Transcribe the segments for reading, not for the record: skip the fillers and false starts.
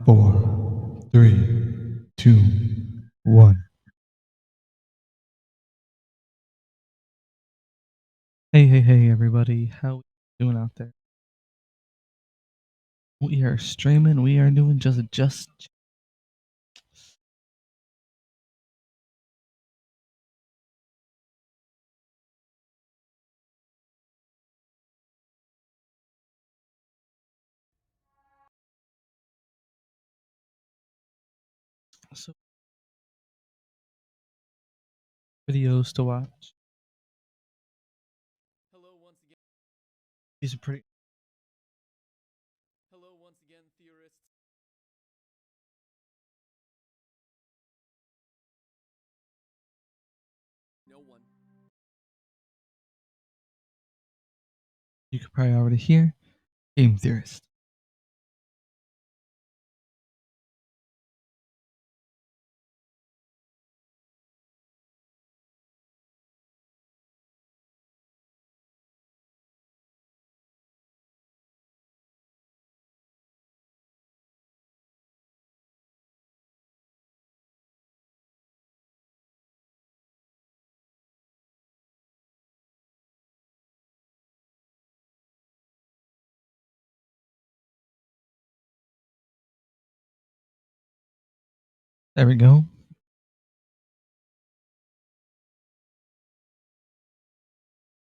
4, 3, 2, 1. Hey, everybody. How you doing out there? We are streaming. We are doing just. So, videos to watch. Hello once again. These are pretty. Hello once again, Theorists. No one. You could probably already hear. Game Theorist. There we go.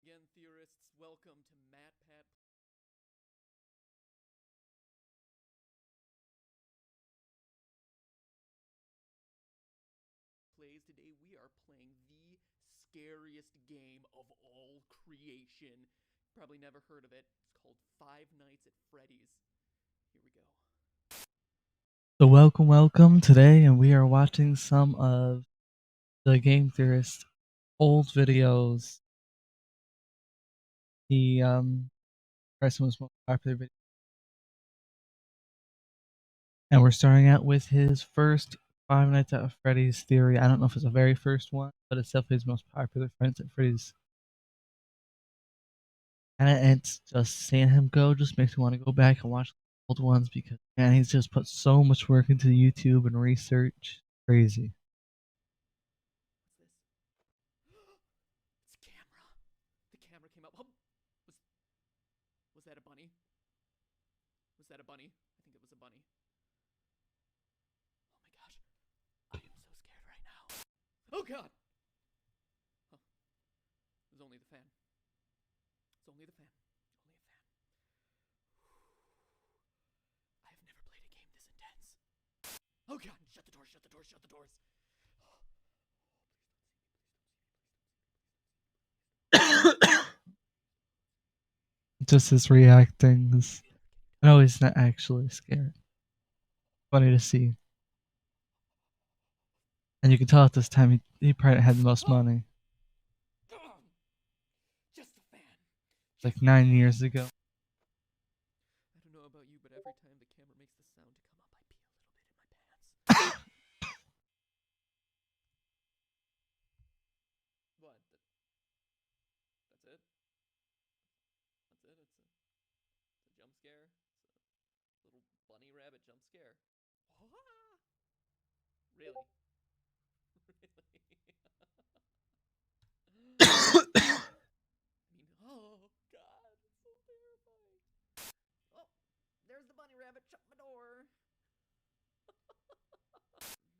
Again, Theorists, welcome to Matt Pat. Plays. Today we are playing the scariest game of all creation. Probably never heard of it. It's called Five Nights at Freddy's. Here we go. So welcome today, and we are watching some of the Game Theorist old videos. The Preston's most popular video. And we're starting out with his first Five Nights at Freddy's theory. I don't know if it's the very first one, but it's definitely his most popular Five Nights at Freddy's. And it's just seeing him go just makes me want to go back and watch the old ones because man, he's just put so much work into YouTube and research. Crazy. What's this? It's a camera. The camera came up. Was that a bunny? Was that a bunny? I think it was a bunny. Oh my gosh. I am so scared right now. Oh god! Huh. It was only the fan. It's only the fan. Only a fan. I have never played a game this intense. Oh god! Shut the doors, shut the doors, shut the doors. Just his reactings. No, he's not actually scared. Funny to see. And you can tell at this time he probably had the most money. Just a fan. Like 9 years ago. I don't know about you, but every time the camera makes the sound to come up, I pee a little bit in my pants. What? That's it? That's it? It's a jump scare? It's a little bunny rabbit jump scare. Really? Really? Oh god, it's so terrifying. Oh, there's the bunny rabbit. Shut my door.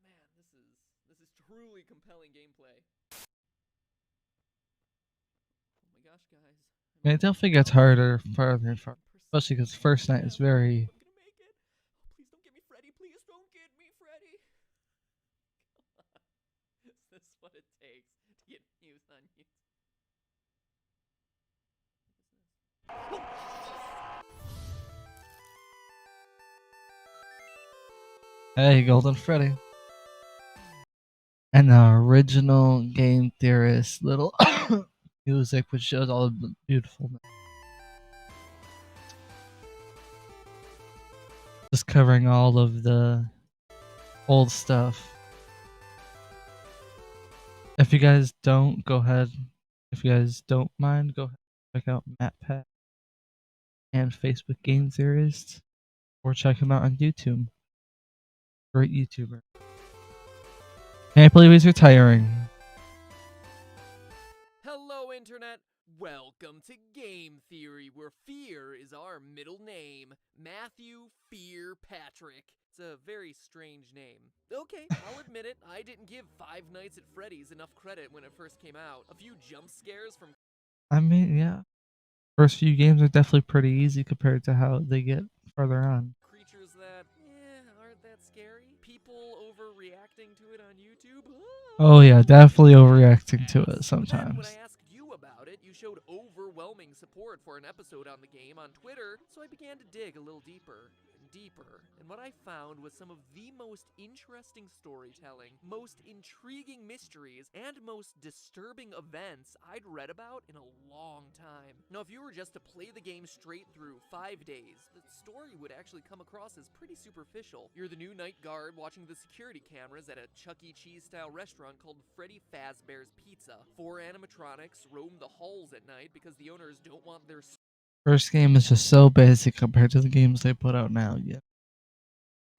Man, this is truly compelling gameplay. Oh my gosh, guys. I mean, it definitely gets harder farther and farther. Especially because first night is very. I'm gonna make it. Please don't get me, Freddy. Please don't get me, Freddy. Is this what it takes to get views on YouTube? Hey, Golden Freddy. And the original Game Theorist little music, which shows all the beautifulness. Just covering all of the old stuff. If you guys don't, go ahead. If you guys don't mind, go ahead and check out MatPat and Facebook Game Theorist, or check him out on YouTube. Great YouTuber. Can't believe he's retiring. Hello, Internet! Welcome to Game Theory, where fear is our middle name. Matthew Fear Patrick. It's a very strange name. Okay, I'll admit it, I didn't give Five Nights at Freddy's enough credit when it first came out. A few jump scares from I mean, yeah. First few games are definitely pretty easy compared to how they get farther on. creatures that, aren't that scary. People overreacting to it on YouTube. Oh yeah, definitely overreacting to it But then when I sometimes. asked you about it, you showed overwhelming support for an episode on the game on Twitter, so I began to dig a little deeper and deeper. And what I found was some of the most interesting storytelling, most intriguing mysteries, and most disturbing events I'd read about in a long time. Now, if you were just to play the game straight through 5 days, the story would actually come across as pretty superficial. You're the new night guard watching the security cameras at a Chuck E. Cheese style restaurant called Freddy Fazbear's Pizza. 4 animatronics roam the halls at night because the owners don't want their First game is just so basic compared to the games they put out now. Yeah.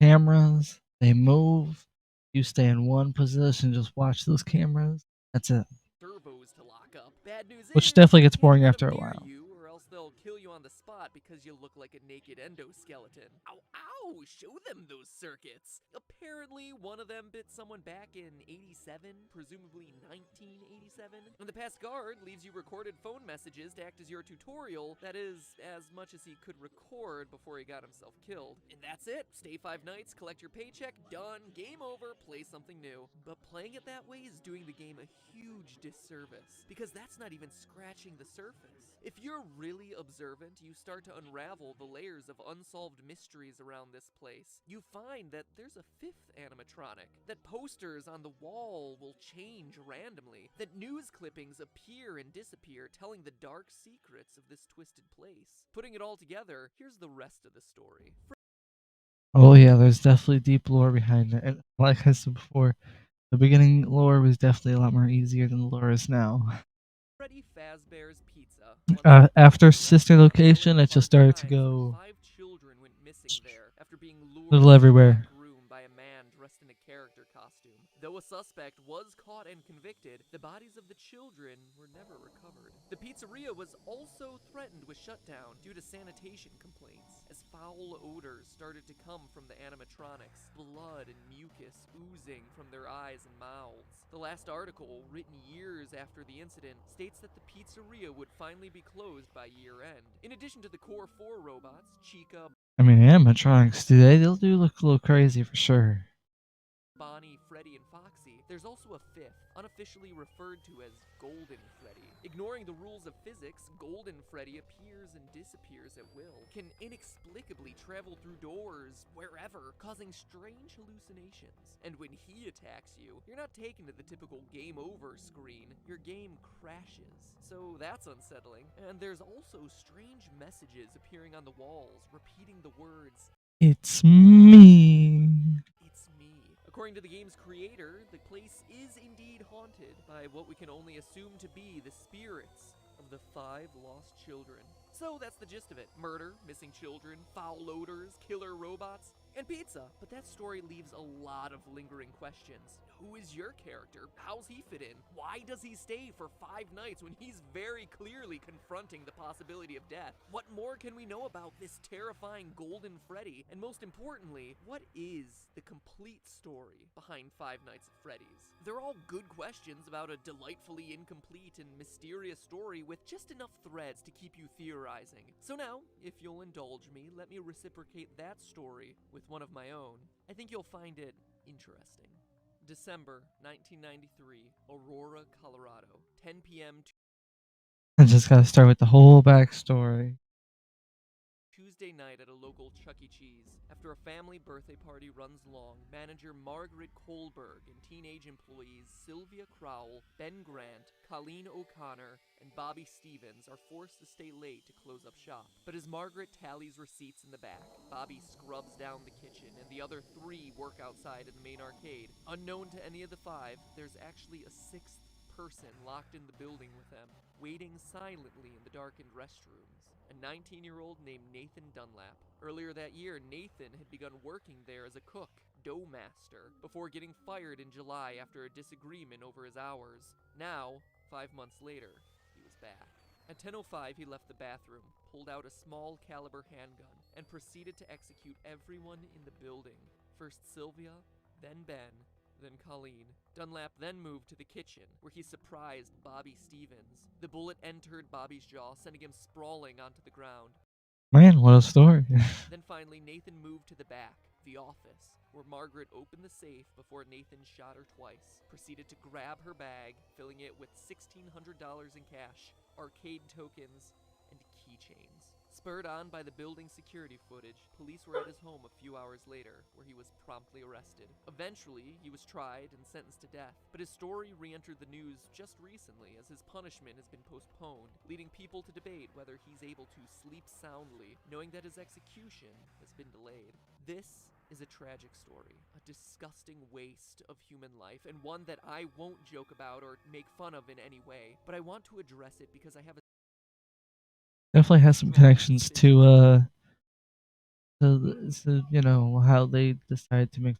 Cameras, they move. You stay in one position, just watch those cameras. That's it. servos to lock up. Bad news Which is, definitely you gets can't boring let them after a near while. you or else they'll kill you on the spot because you look like a naked endoskeleton. Ow, ow! Show them those circuits! Apparently, one of them bit someone back in 87, presumably 1987. And the past guard leaves you recorded phone messages to act as your tutorial. That is, as much as he could record before he got himself killed. And that's it. Stay 5 nights, collect your paycheck, done, game over, play something new. But playing it that way is doing the game a huge disservice, because that's not even scratching the surface. If you're really observant, you start to unravel the layers of unsolved mysteries around this place. You find that there's a fifth animatronic, that posters on the wall will change randomly, that news clippings appear and disappear, telling the dark secrets of this twisted place. Putting it all together, here's the rest of the story. Oh yeah, there's definitely deep lore behind it. And like I said before, the beginning lore was definitely a lot more easier than the lore is now. Freddy Fazbear's Pizza once operated After as a Sister restaurant selling Location, it just started to part-times when go 5 children went missing there after being a lured little into a back everywhere. room by a man dressed in a character costume. Though a suspect was caught and convicted, the bodies of the children were never recovered. The pizzeria was also threatened with shutdown due to sanitation complaints, as foul odors started to come from the animatronics, blood and mucus oozing from their eyes and mouths. The last article, written years after the incident, states that the pizzeria would finally be closed by year end. In addition to the core 4 robots, Chica, I mean, animatronics, they'll do look a little crazy for sure. Bonnie, Freddy, and Foxy, there's also a fifth, unofficially referred to as Golden Freddy. Ignoring the rules of physics, Golden Freddy appears and disappears at will, can inexplicably travel through doors, wherever, causing strange hallucinations. And when he attacks you, you're not taken to the typical game over screen, your game crashes. So that's unsettling. And there's also strange messages appearing on the walls, repeating the words, It's me. "It's me." According to the game's creator, the place is indeed haunted by what we can only assume to be the spirits of the 5 lost children. So that's the gist of it. Murder, missing children, foul odors, killer robots, and pizza. But that story leaves a lot of lingering questions. Who is your character? How's he fit in? Why does he stay for 5 nights when he's very clearly confronting the possibility of death? What more can we know about this terrifying Golden Freddy? And most importantly, what is the complete story behind Five Nights at Freddy's? They're all good questions about a delightfully incomplete and mysterious story with just enough threads to keep you theorizing. So now, if you'll indulge me, let me reciprocate that story with one of my own. I think you'll find it interesting. December 1993, Aurora, Colorado, 10 p.m. I just gotta start with the whole backstory. Tuesday night at a local Chuck E. Cheese. After a family birthday party runs long, manager Margaret Kohlberg and teenage employees Sylvia Crowell, Ben Grant, Colleen O'Connor, and Bobby Stevens are forced to stay late to close up shop. But as Margaret tallies receipts in the back, Bobby scrubs down the kitchen, and the other 3 work outside in the main arcade. Unknown to any of the 5, there's actually a 6th person locked in the building with them, waiting silently in the darkened restrooms. A 19-year-old named Nathan Dunlap. Earlier that year, Nathan had begun working there as a cook. dough master, before getting fired in July after a disagreement over his hours. Now, 5 months later, he was back. At 10:05, he left the bathroom, pulled out a small caliber handgun, and proceeded to execute everyone in the building. First Sylvia, then Ben, then Colleen. Dunlap then moved to the kitchen, where he surprised Bobby Stevens. The bullet entered Bobby's jaw, sending him sprawling onto the ground. Man, what a story. Then finally, Nathan moved to the back, the office, where Margaret opened the safe before Nathan shot her twice, proceeded to grab her bag, filling it with $1,600 in cash, arcade tokens, and keychains. Spurred on by the building security footage, police were at his home a few hours later, where he was promptly arrested. Eventually, he was tried and sentenced to death, but his story re-entered the news just recently as his punishment has been postponed, leading people to debate whether he's able to sleep soundly, knowing that his execution has been delayed. This is a tragic story, a disgusting waste of human life, and one that I won't joke about or make fun of in any way, but I want to address it because I have a Definitely has some connections to you know how they decided to make.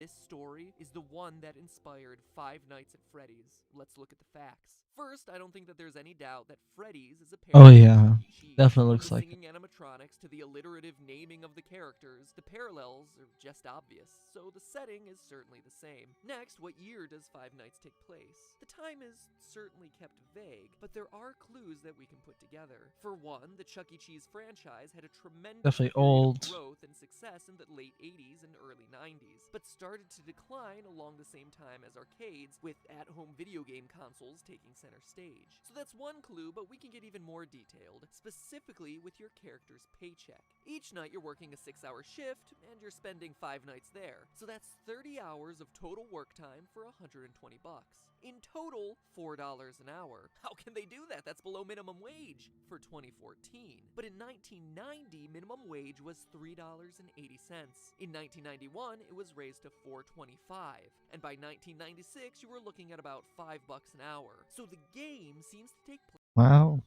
This story is the one that inspired Five Nights at Freddy's. Let's look at the facts. First, I don't think that there's any doubt that Freddy's is a Oh parody of yeah, Chuck E. Cheese. definitely From looks the like it. singing animatronics to the alliterative naming of the characters, the parallels are just obvious, so the setting is certainly the same. Next, what year does Five Nights take place? The time is certainly kept vague, but there are clues that we can put together. For one, the Chuck E. Cheese franchise had a tremendous Definitely period old. of growth and success in the late 80s and early 90s, but started to decline along the same time as arcades, with at-home video game consoles taking center stage. So that's one clue, but we can get even more detailed, specifically with your character's paycheck. Each night you're working a 6-hour shift, and you're spending 5 nights there. So that's 30 hours of total work time for $120. In total, $4 an hour. How can they do that? That's below minimum wage for 2014. But in 1990, minimum wage was $3.80. In 1991, it was raised to $4.25. And by 1996, you were looking at about $5 an hour. So the game seems to take place. Wow.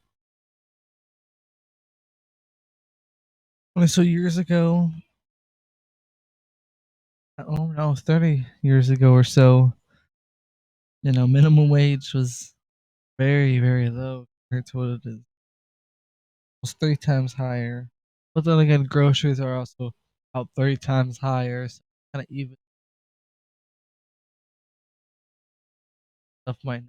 So years ago, oh no, 30 years ago or so, you know, minimum wage was very, very low compared to what it is. It was 3 times higher. But then again, groceries are also about 3 times higher. So kind of even stuff might.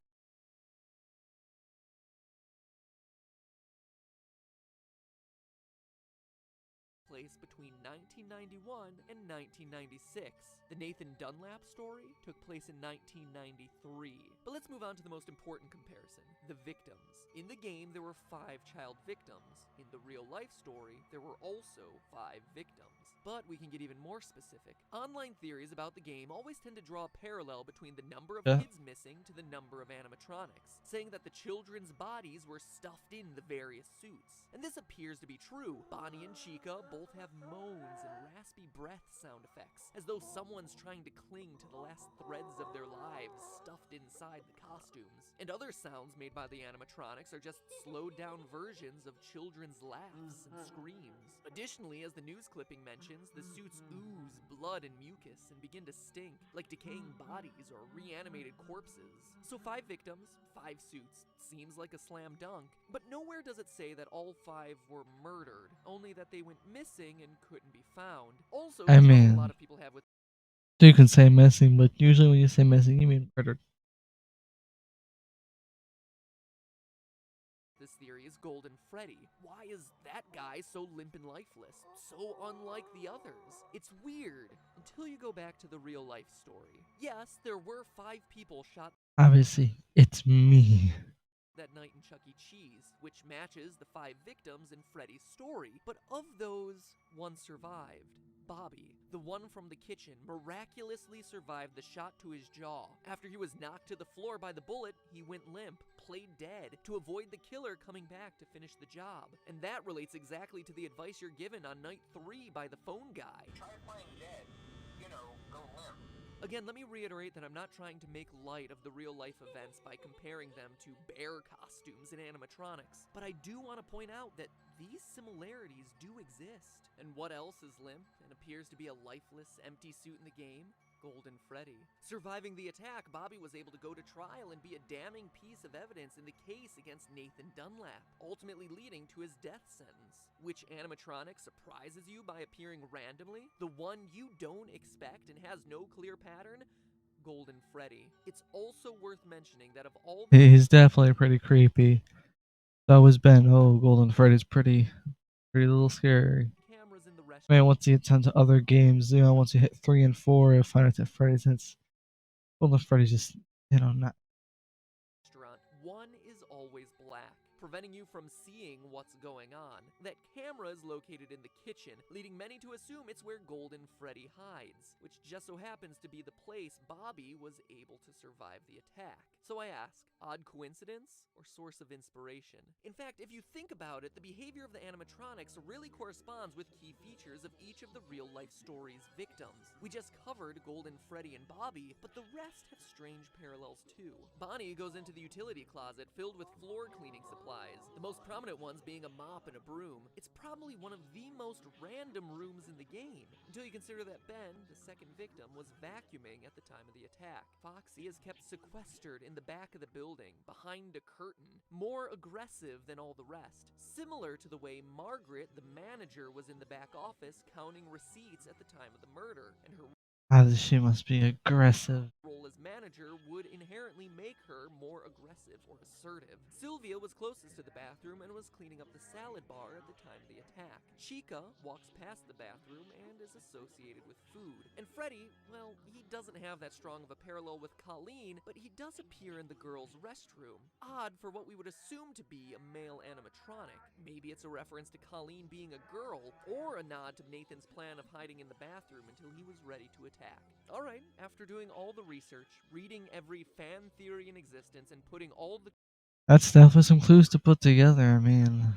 Place between 1991 and 1996. The Nathan Dunlap story took place in 1993. But let's move on to the most important comparison, the victims. In the game, there were 5 child victims. In the real-life story, there were also 5 victims. But we can get even more specific. Online theories about the game always tend to draw a parallel between the number of Yeah. kids missing to the number of animatronics, saying that the children's bodies were stuffed in the various suits. And this appears to be true. Bonnie and Chica both have moans and raspy breath sound effects, as though someone's trying to cling to the last threads of their lives stuffed inside the costumes. And other sounds made by the animatronics are just slowed down versions of children's laughs and screams. Additionally, as the news clipping mentions, the suits ooze blood and mucus and begin to stink like decaying bodies or reanimated corpses. So 5 victims, 5 suits, seems like a slam dunk, but nowhere does it say that all 5 were murdered, only that they went missing and couldn't be found. Also, I the trouble a mean, lot of people have with you can say missing, but usually when you say missing, you mean murdered. this theory is Golden Freddy. Why is that guy so limp and lifeless? So unlike the others? It's weird, until you go back to the real life story. Yes, there were 5 people shot Obviously, it's me. that night in Chuck E. Cheese, which matches the 5 victims in Freddy's story. But of those, one survived. Bobby, the one from the kitchen, miraculously survived the shot to his jaw. After he was knocked to the floor by the bullet, he went limp, played dead, to avoid the killer coming back to finish the job. And that relates exactly to the advice you're given on night 3 by the phone guy. Try playing dead. You know, go limp. Again, let me reiterate that I'm not trying to make light of the real-life events by comparing them to bear costumes and animatronics, but I do want to point out that these similarities do exist. And what else is limp and appears to be a lifeless, empty suit in the game? Golden Freddy. Surviving the attack, Bobby was able to go to trial and be a damning piece of evidence in the case against Nathan Dunlap, ultimately leading to his death sentence. Which animatronic surprises you by appearing randomly? The one you don't expect and has no clear pattern? Golden Freddy. It's also worth mentioning that of all the He's definitely pretty creepy. So was Ben. Oh, Golden Freddy's pretty little scary. cameras in the Man, once you get into other games, once you hit 3 and 4, you'll find out that Freddy's, it's Golden Freddy's just, not. restaurant, one is always black, preventing you from seeing what's going on. That camera is located in the kitchen, leading many to assume it's where Golden Freddy hides, which just so happens to be the place Bobby was able to survive the attack. So I ask, odd coincidence or source of inspiration? In fact, if you think about it, the behavior of the animatronics really corresponds with key features of each of the real-life story's victims. We just covered Golden Freddy and Bobby, but the rest have strange parallels too. Bonnie goes into the utility closet filled with floor cleaning supplies, the most prominent ones being a mop and a broom. It's probably one of the most random rooms in the game, until you consider that Ben, the second victim, was vacuuming at the time of the attack. Foxy is kept sequestered in the back of the building, behind a curtain, more aggressive than all the rest, similar to the way Margaret, the manager, was in the back office counting receipts at the time of the murder, and her She must be aggressive. role as manager would inherently make her more aggressive or assertive. Sylvia was closest to the bathroom and was cleaning up the salad bar at the time of the attack. Chica walks past the bathroom and is associated with food. And Freddy, well, he doesn't have that strong of a parallel with Colleen, but he does appear in the girls' restroom. Odd for what we would assume to be a male animatronic. Maybe it's a reference to Colleen being a girl, or a nod to Nathan's plan of hiding in the bathroom until he was ready to attack. Alright, after doing all the research, reading every fan theory in existence, and putting all the That's definitely some clues to put together. I mean,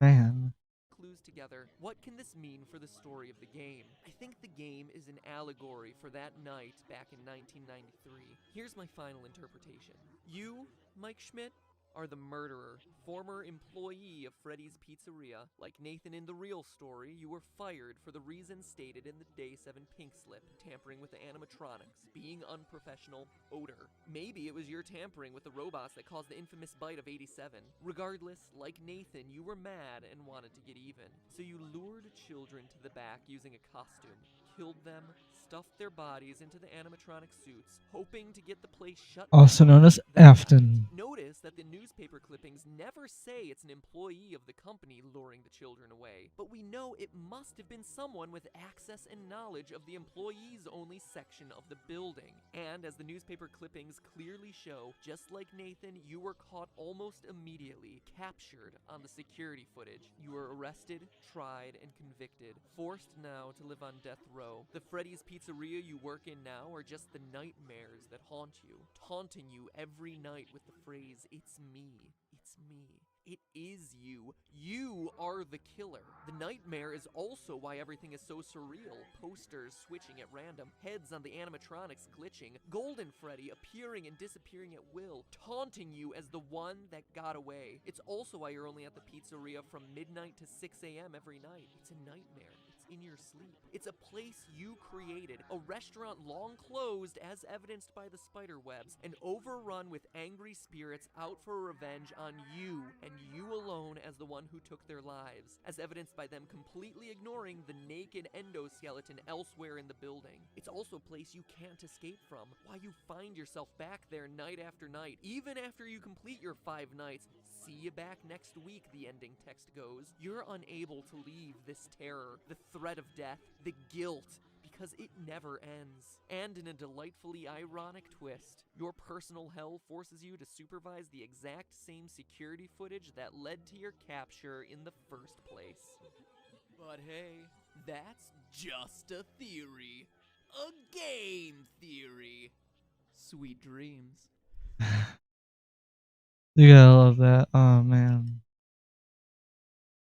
man. clues together, what can this mean for the story of the game? I think the game is an allegory for that night back in 1993. Here's my final interpretation. You, Mike Schmidt, are the murderer, former employee of Freddy's Pizzeria. Like Nathan in the real story, you were fired for the reasons stated in the Day 7 pink slip: tampering with the animatronics, being unprofessional, odor. Maybe it was your tampering with the robots that caused the infamous bite of 87. Regardless, like Nathan, you were mad and wanted to get even. So you lured children to the back using a costume, killed them, stuffed their bodies into the animatronic suits, hoping to get the place shut Also down. known as Then Afton. notice that the newspaper clippings never say it's an employee of the company luring the children away, but we know it must have been someone with access and knowledge of the employees only section of the building. And as the newspaper clippings clearly show, just like Nathan, you were caught almost immediately, captured on the security footage. You were arrested, tried, and convicted, forced now to live on death row. The Freddy's Pizzeria you work in now are just the nightmares that haunt you, taunting you every night with the phrase, "It's me, it's me." It is you. You are the killer. The nightmare is also why everything is so surreal. Posters switching at random, heads on the animatronics glitching, Golden Freddy appearing and disappearing at will, taunting you as the one that got away. It's also why you're only at the pizzeria from midnight to 6 a.m. every night. It's a nightmare. It's in your sleep. It's a place you created, a restaurant long closed as evidenced by the spider webs, and overrun with angry spirits out for revenge on you, and you alone as the one who took their lives, as evidenced by them completely ignoring the naked endoskeleton elsewhere in the building. It's also a place you can't escape from, why you find yourself back there night after night, even after you complete your 5 nights. See you back next week, the ending text goes. You're unable to leave this terror, the threat of death, the guilt, because it never ends. And in a delightfully ironic twist, your personal hell forces you to supervise the exact same security footage that led to your capture in the first place. But hey, that's just a theory. A game theory. Sweet dreams. You gotta love that. Oh man.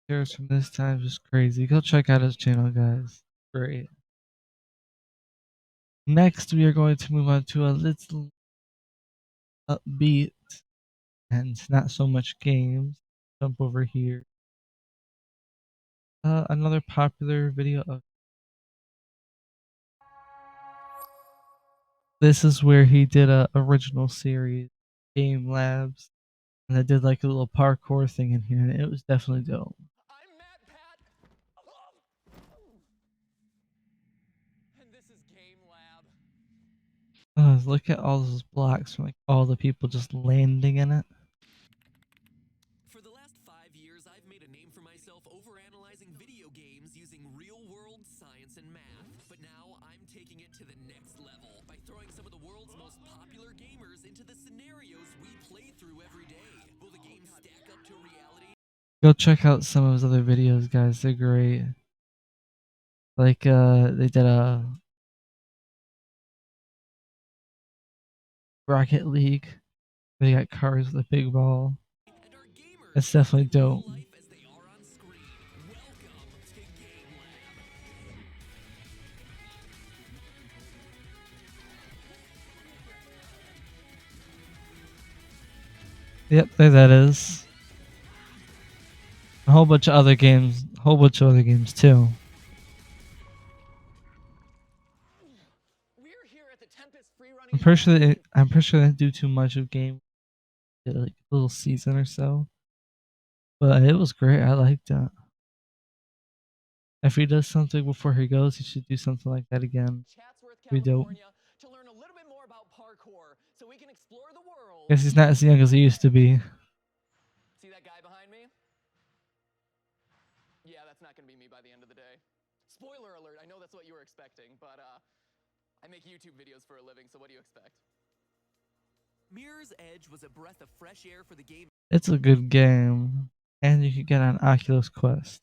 Heroes from this time is crazy. Go check out his channel, guys. Great. Next, we are going to move on to a little upbeat and not so much games. Jump over here. Another popular video of this is where he did a original series, Game Labs, and I did like a little parkour thing in here, and it was definitely dope. I'm Matt Pat. And this is Game Lab. Look at all those blocks from like all the people just landing in it. For the last 5 years, I've made a name for myself overanalyzing video games using real-world science and math. But now I'm taking it to the next level by throwing some of the world's most popular gamers into the scenarios we play through every day. Will the game stack up to reality? Go check out some of his other videos, guys. They're great. Like they did a Rocket League. They got cars with a big ball. And our gamers It's definitely just in real dope. life as they are on screen. Welcome to Game Lab. Yep, there that is. A whole bunch of other games. A whole bunch of other games too. We're here at the Tempest Free Running I'm pretty sure they didn't do too much of game. Did like a little season or so. But it was great. I liked it. If he does something before he goes, he should do something like that again. Chatsworth, Be dope. California, to learn a little bit more about parkour so we can explore the world. Guess he's not as young as he used to be. See that guy behind me? Yeah, that's not going to be me by the end of the day. Spoiler alert, I know that's what you were expecting, but I make YouTube videos for a living, so what do you expect? Mirror's Edge was a breath of fresh air for the game It's a good game. And you can get on Oculus Quest.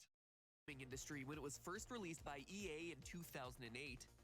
industry when it was first released by EA in 2008.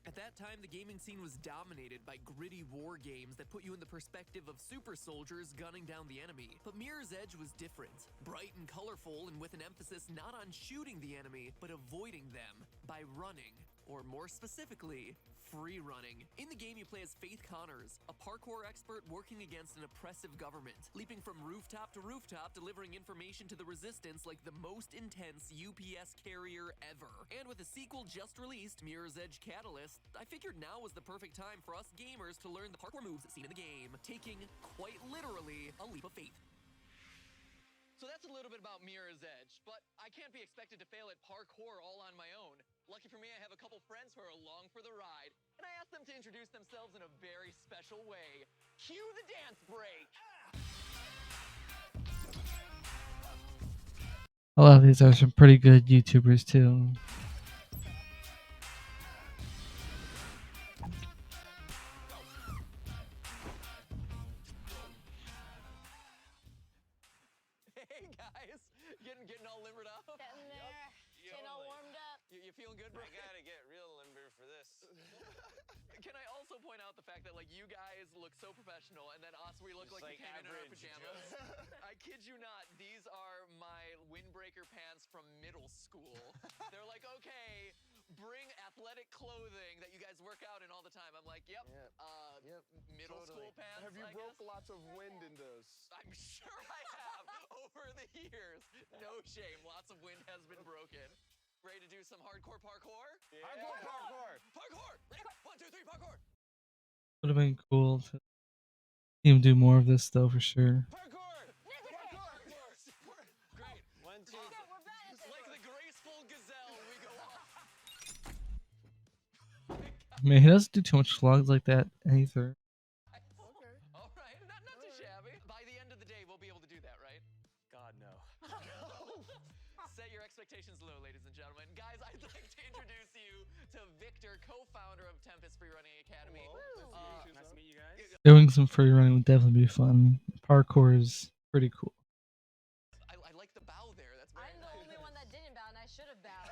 At that time, the gaming scene was dominated by gritty war games that put you in the perspective of super soldiers gunning down the enemy. But Mirror's Edge was different. Bright and colorful, and with an emphasis not on shooting the enemy, but avoiding them by running. Or more specifically, free running. In the game, you play as Faith Connors, a parkour expert working against an oppressive government, leaping from rooftop to rooftop, delivering information to the resistance like the most intense UPS carrier ever. And with a sequel just released, Mirror's Edge Catalyst, I figured now was the perfect time for us gamers to learn the parkour moves seen in the game, taking, quite literally, a leap of faith. So that's a little bit about Mirror's Edge, but I can't be expected to fail at parkour all on my own. Lucky for me, I have a couple friends who are along for the ride, and I asked them to introduce themselves in a very special way. Cue the dance break! A lot of these are some pretty good YouTubers too. Hey guys, getting all limbered up? Getting there, getting all warmed up. You feeling good, bro? I gotta get real limber for this. Can I also point out the fact that like you guys look so professional, and then us, we look Just like we like came in our average pajamas? Joe. I kid you not, these are my windbreaker pants from middle school. They're like, okay, bring athletic clothing that you guys work out in all the time. I'm like, yep, Yep, middle totally. school pants. Have you I broke guess. lots of wind in those? I'm sure I have over the years. No shame, lots of wind has been broken. Ready to do some hardcore parkour? Yeah. Hardcore parkour! Parkour! Ready? 1, 2, 3, parkour! Would have been cool to see him do more of this though, for sure. Parkour! Parkour! Great. 1, 2, Okay, we're bad at this. Like the graceful gazelle, we go off. I mean, he doesn't do too much slugs like that either. Okay. All right, not too shabby. By the end of the day, we'll be able to do that, right? God, no. Set your expectations low, ladies and gentlemen. Guys, I'd like to introduce you to Victor, co-founder of Tempest Free Running Academy. Nice to meet you guys. Doing some free running would definitely be fun. Parkour is pretty cool. I like the bow there. That's very I'm the only one that didn't bow, and I should have bowed.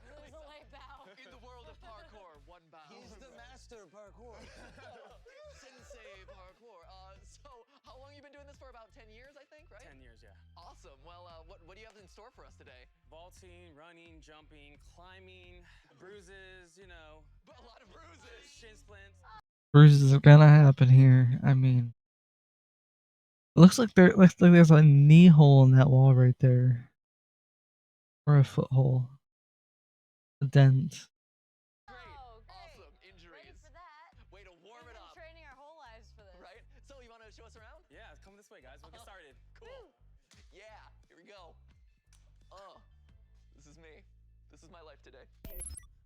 It was a late bow. In the world of parkour, one bow. He's the master of parkour. Sensei parkour. So, how long you been doing this for? About 10 years, I think, right? 10 years, yeah. Awesome. Well, what do you have in store for us today? Vaulting, running, jumping, climbing, bruises, you know, But a lot of bruises. shin splints. Bruises are gonna happen here. I mean, it looks like there's a knee hole in that wall right there. or a foothole, a dent. Great. Oh, great. Awesome. Ready Injuries. for that? Way to warm We've it been up. training our whole lives for this. Right? So you want to show us around? Yeah, come this way, guys. We'll get started. Cool. Yeah. Here we go. This is me. This is my life today.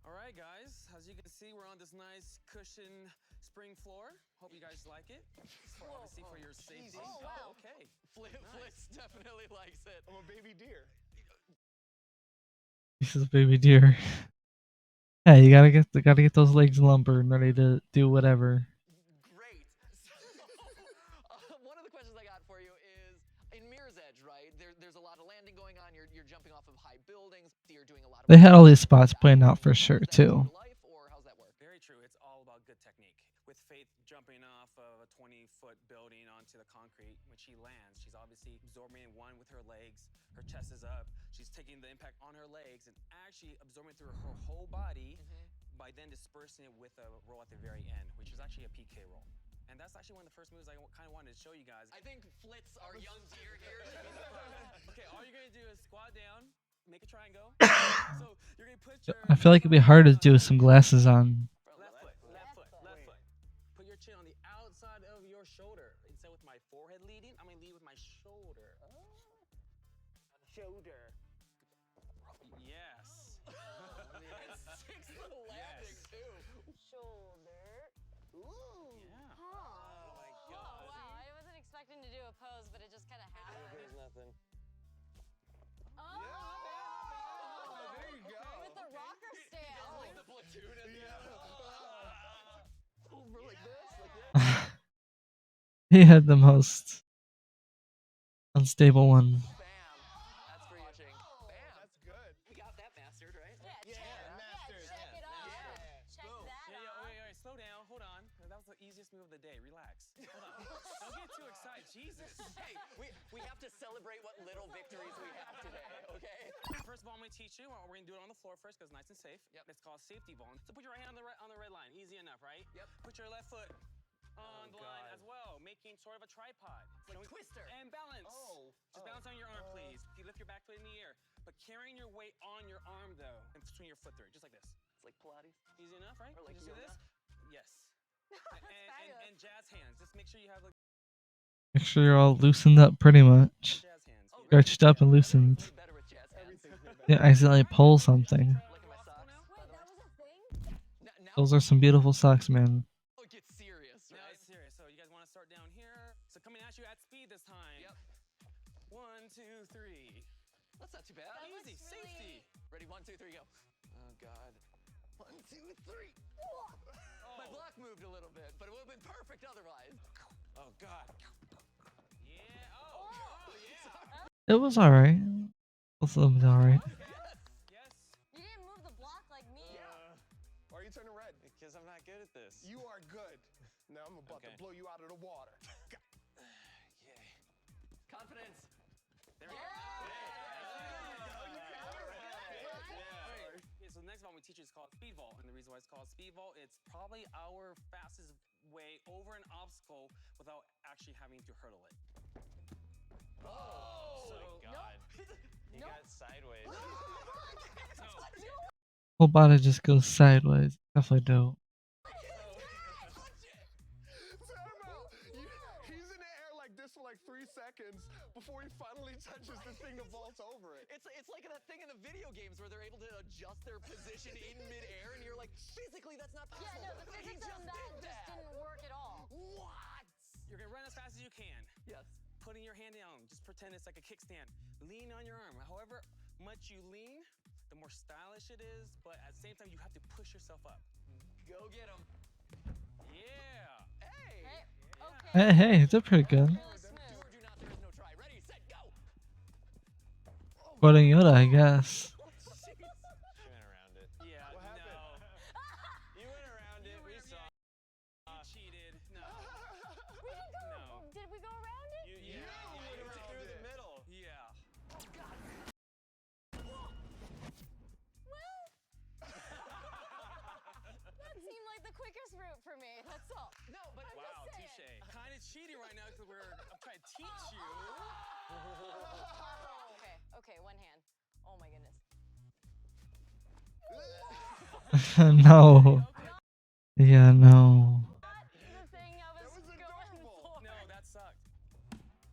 All right, guys. As you can see, we're on this nice cushion spring floor. Hope you guys like it. Obviously for your safety. Oh, wow. Okay. Flitz definitely likes it. I'm a baby deer. This is a baby deer. Yeah, you gotta get those legs lumber and ready to do whatever. Great. So, one of the questions I got for you is in Mirror's Edge, right? There's a lot of landing going on. You're jumping off of high buildings. You're doing a lot of. They had all these spots planned out for sure Is that true too. to life, or how's that work? Very true. It's all about good technique. With Faith jumping off of a 20-foot building onto the concrete, when she lands, she's obviously absorbing one with her legs. Her chest is up. She's taking the impact on her legs and actually absorbing through her whole body by then dispersing it with a roll at the very end, which is actually a PK roll. And that's actually one of the first moves I kind of wanted to show you guys. I think Flitz, our young deer here, should be surprised. Okay, all you're gonna do is squat down, make a triangle. So you're gonna put your. I feel like it'd be hard to do with some glasses on. Left foot. Put your chin on the outside of your shoulder. Instead with my forehead leading, I'm gonna lead with my shoulder. Shoulder. Yes. Six the landing too. Shoulder. Yeah. Huh. Oh my Oh, God. wow. I wasn't expecting to do a pose, but it just kind of happened. There's nothing. Oh! There you go. With the rocker stand. Like the platoon at the end. Over like this, like that. He had the most unstable one. Bam. That's for you, Ching. Bam. That's good. We got that mastered, right? Yeah, check, mastered. check it off. Yeah. Check Boom. that Yeah, off. wait, slow down. Hold on. That was the easiest move of the day. Relax. Hold on. Don't get too excited. Jesus. Hey, we have to celebrate what little victories we have today, okay? First of all, I'm gonna teach you. We're gonna do it on the floor first because it's nice and safe. Yep. It's called safety ball. So put your right hand on the red line. Easy enough, right? Yep. Put your left foot on the line God. as well, making sort of a tripod. Like Twister. And balance. Oh. Just balance on your arm, please. You lift your back foot in the air, but carrying your weight on your arm though, and swing your foot through it, just like this. It's like Pilates. Easy enough, right? Or like Can you just do yoga. this? Yes. fabulous. And jazz hands. Just make sure you have like Make sure you're all loosened up pretty much. jazz hands. Oh, Stretched up and loosened. Way better with jazz hands. Everything's way better. Yeah, accidentally pull something. Look at my socks. Wait, that was a thing? Now Those are some beautiful socks, man. it gets serious, Now right? it's serious. So you guys want to start down here. So coming at you at speed this time. Yep. 1, 2, 3. That's not too bad. That Easy, looks really- safety. Ready? 1, 2, 3, go. Oh God. 1, 2, 3. My block moved a little bit, but it would have been perfect otherwise. Oh God. Yeah. Oh. Oh yeah. It was alright. Both of them was alright. Yes. You didn't move the block like me. Why are you turning red? Because I'm not good at this. You are good. Now I'm about to Okay. blow you out of the water. Confidence. There we go. Okay, so the next vault we teach you is called speed vault, and the reason why it's called speed vault, it's probably our fastest way over an obstacle without actually having to hurdle it. Oh. So God. He got sideways. Whole body just goes sideways. Definitely dope. Time out. He's in the air like this for like 3 seconds before he finally touches the thing that vaults over it. It's like that thing in the video games where they're able to adjust their position in midair, and you're like, physically that's not possible. Yeah, no, the But he physics on that did just didn't work at all. What? you're gonna run as fast as you can. Yes. Putting your hand down, just pretend it's like a kickstand. Lean on your arm. However much you lean, the more stylish it is, but at the same time, you have to push yourself up. Go get him. Yeah. Hey. Hey, okay. Hey, hey, they're pretty good. Really Do smooth. or do not. There is no try. Ready, set, go. Quoting Yoda, I guess. She went around it. Yeah, What happened? no. You went around it. We saw. You cheated. No. We didn't go. No. Did we go around it? You went around through it. the middle. Yeah. Well, that seemed like the quickest route for me. That's all. No, but I'm Wow, just saying. touche. Kind of cheating right now because I'm trying to teach you. Okay, one hand. Oh my goodness. No. Yeah, no. The thing I was was going adorable. for. No, that sucked.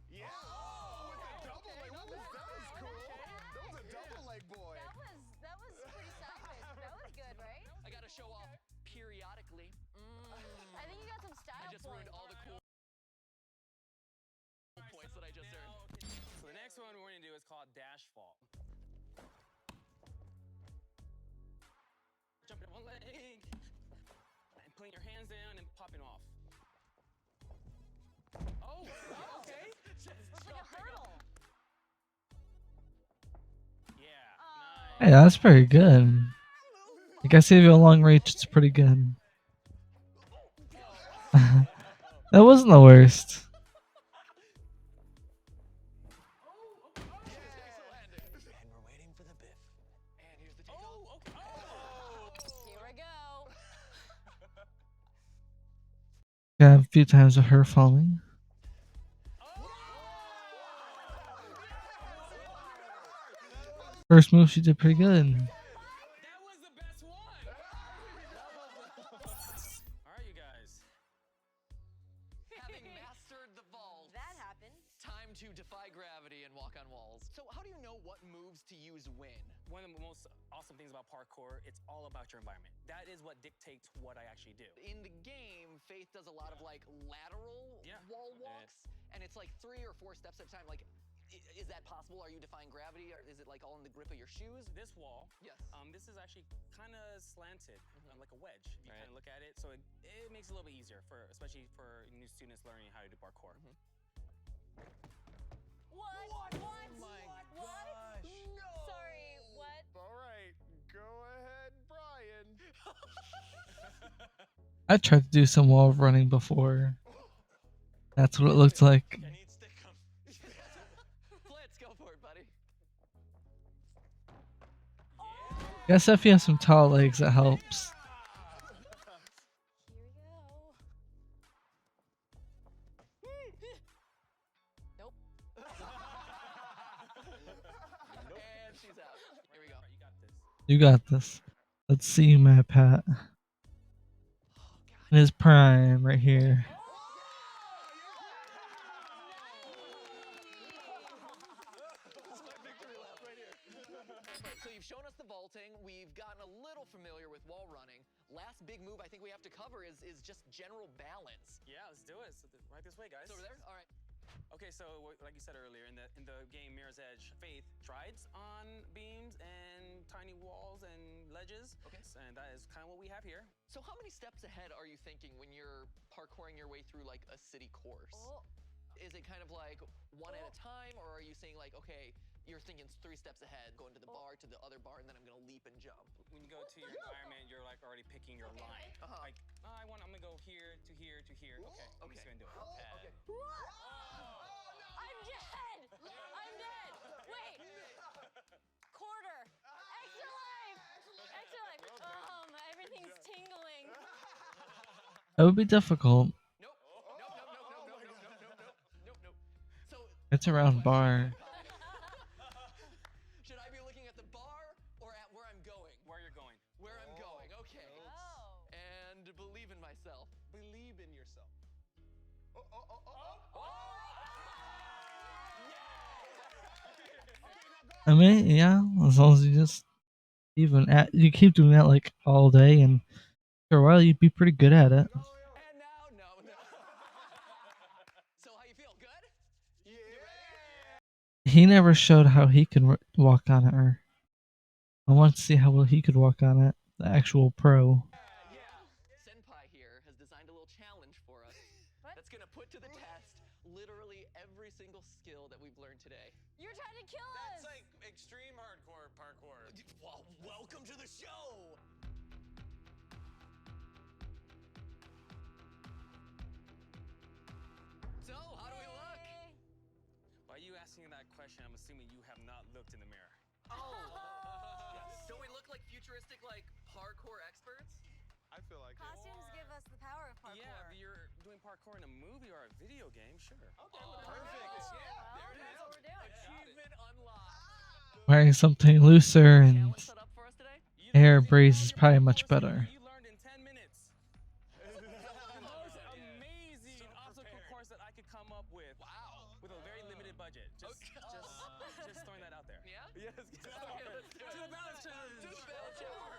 Yeah. Oh, with the double leg. That was cool. That was a double leg boy. That was pretty sideways, but that was good, right? I gotta show off periodically. I think you got some style I just ruined points. all the cool points that I just earned. So the next one we're going to do is called dash fall. Jumping on one leg and putting your hands down and popping off. Oh, okay. It's like a hurdle. Yeah, Hey, nice. that's pretty good. I guess if you have a long reach, it's pretty good. That wasn't the worst. And we're waiting for the biff. And here's the takeoff. Oh, okay. Oh. Here we go. Yeah, a few times of her falling. First move, she did pretty good. That was the best one. All right, you guys. Having mastered the vault, That happened. time to defy gravity and walk on walls. So how do you know what moves to use when? One of the most awesome things about parkour, it's all about your environment. That is what dictates what I actually do. In the game, Faith does a lot of like lateral wall walks, and it's like 3 or 4 steps at a time. Like, is that possible? Are you defying gravity? Or is it like all in the grip of your shoes? This wall, Yes. this is actually kind of slanted, like a wedge. If you Right. kind of look at it, so it makes it a little bit easier for, especially for new students learning how to do parkour. What? What? My What? gosh. No. Sorry, what? All right, go ahead, Brian. I tried to do some wall running before. That's what it looked like. I need stick 'em. Let's go for it, buddy. Guess if you have some tall legs, that helps. Here we go. Nope. And she's out. Here we go. You got this. You got this. Let's see my Pat. In his prime, right here. So you've shown us the vaulting. We've gotten a little familiar with wall running. Last big move I think we have to cover is just general balance. Yeah, let's do it. So right this way, guys. It's over there? All right. Okay, so like you said earlier, in the game Mirror's Edge, Faith trides on beams and tiny walls and ledges. Okay. And that is kind of what we have here. So how many steps ahead are you thinking when you're parkouring your way through like a city course? Oh. Is it kind of like one at a time, or are you saying like, okay, you're thinking 3 steps ahead, going to the bar, to the other bar, and then I'm gonna leap and jump? When you go to your environment, you're like already picking your line. Like, oh, I'm gonna go here to here to here. Okay, I'm just gonna do it. Okay. I'm dead! I'm dead! Wait! Quarter! Extra life! Extra life! Everything's tingling. That would be difficult. Nope. Nope. So It's a round bar. should I be looking at the bar or at where I'm going? Where you're going. Where I'm going. Okay. Oh. And believe in myself. Believe in yourself. I mean, yeah, as long as you just you keep doing that like all day, and after a while you'd be pretty good at it. And now, no. So how you feel? Good? Yeah. He never showed how he could walk on it, or I want to see how well he could walk on it. The actual pro. Yeah. Senpai here has designed a little challenge for us. What? That's gonna put to the test literally every single skill that we've learned today. You're trying to kill That's us! like extreme hardcore parkour. Well, welcome to the show. So, how do we look? By you asking that question, I'm assuming you have not looked in the mirror. Oh. Don't we look like futuristic, like parkour experts? I feel like it. Costumes give us the power of parkour. Yeah, if you're doing parkour in a movie or a video game, sure. Okay, Perfect. Well, There it that's is. what we're doing. Achievement unlocked. Wearing something looser and Challenge set up for us today? air breeze is probably much better. You learned in 10 minutes. The most amazing obstacle course that I could come up with. Wow. With a very limited budget. Just throwing that out there. Yeah? Yes. Get Okay, let's do to it. the balance challenge. Do the balance challenge.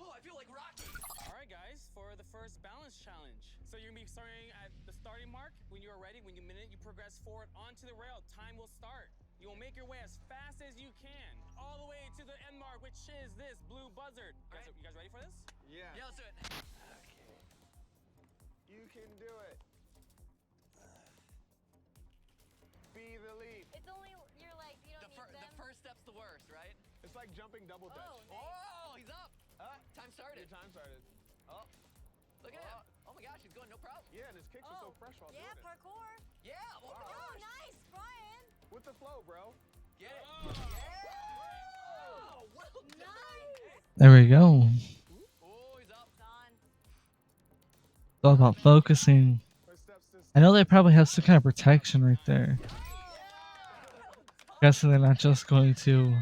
I feel like Rocky. All right, guys, for the first balance challenge. So you're gonna be starting at the starting mark. When you are ready, when you minute, you progress forward onto the rail. Time will start. You will make your way as fast as you can, all the way to the end mark, which is this blue buzzard. You guys ready for this? Yeah. Yeah, let's do it. You can do it. Be the lead. It's only your legs. You don't need them. The first step's the worst, right? It's like jumping double dutch. Oh, nice. Oh, he's up. Time started. Your time started. Oh, look at him. Oh my gosh, he's going no problem. Yeah, and his kicks are so fresh while Yeah, doing it. parkour. Yeah. Oh, Oh, nice, Brian. With the flow, bro. Get it. Yeah. Oh, well done. Nice. There we go. Oh, he's up. Done. It's all about focusing. First steps to I know they probably have some kind of protection right there. Guessing they're not just going to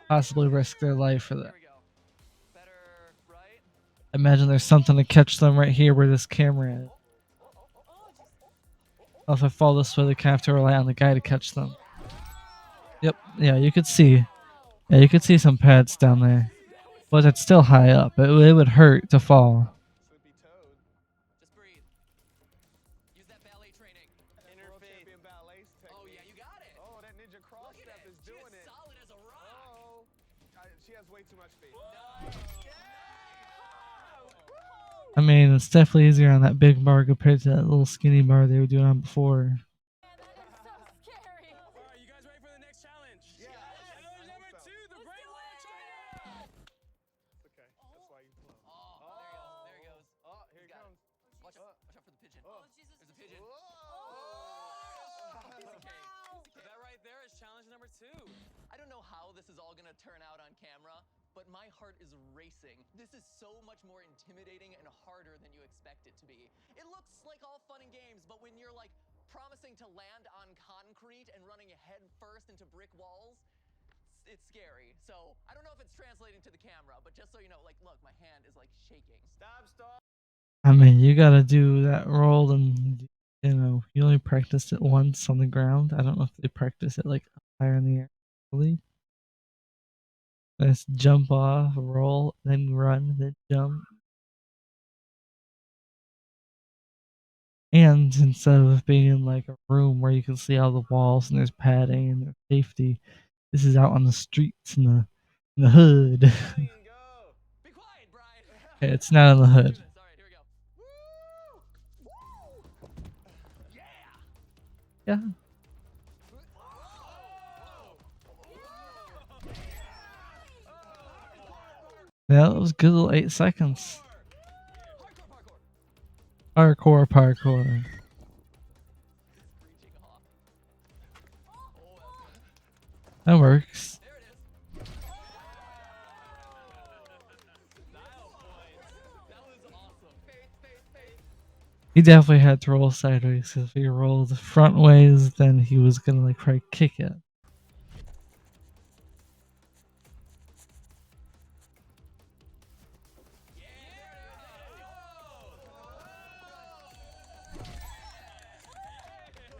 possibly risk their life for that. Here we go. Better, right? Imagine there's something to catch them right here where this camera is. Oh, if I fall this way, they kind of have to rely on the guy to catch them. Yep, yeah, you could see. Yeah, you could see some pads down there. But it's still high up. It would hurt to fall. Slippy toad. Just breathe. Use that ballet training. World champion ballet technique. Oh yeah, you got it. Oh, that ninja cross Look at step it. is She doing it. solid as a rock. Oh, she has way too much faith. I mean, it's definitely easier on that big bar compared to that little skinny bar they were doing on before. Man, that is so scary. All right, you guys ready for the next challenge? Yeah. Challenge number 2, the Great Wall of China. It's okay. That's why you flow. Oh, there he goes. Oh, here He's he got comes. it. Watch out for the pigeon. Oh. Jesus. There's a pigeon. Whoa. Piece of cake. That right there is challenge number 2. I don't know how this is all gonna turn out on camera, but my heart is racing. This is so much more intimidating and harder than you expect it to be. It looks like all fun and games, but when you're like promising to land on concrete and running head first into brick walls, it's scary. So I don't know if it's translating to the camera, but just so you know, like, look, my hand is like shaking. Stop. I mean, you gotta do that roll and, you know, you only practiced it once on the ground. I don't know if they practice it like higher in the air. Really? Just jump off, roll, then run, then jump. And instead of being in like a room where you can see all the walls and there's padding and there's safety, this is out on the streets in the hood. Go. Be quiet, Brian. It's not in the hood. All right, here we go. Woo! Yeah! Yeah. Yeah, that was a good little 8 seconds. Parkour. Parkour. Screeching off. That works. There it is. Style points. That was awesome. Faith. He definitely had to roll sideways because if he rolled front ways, then he was gonna like try to kick it.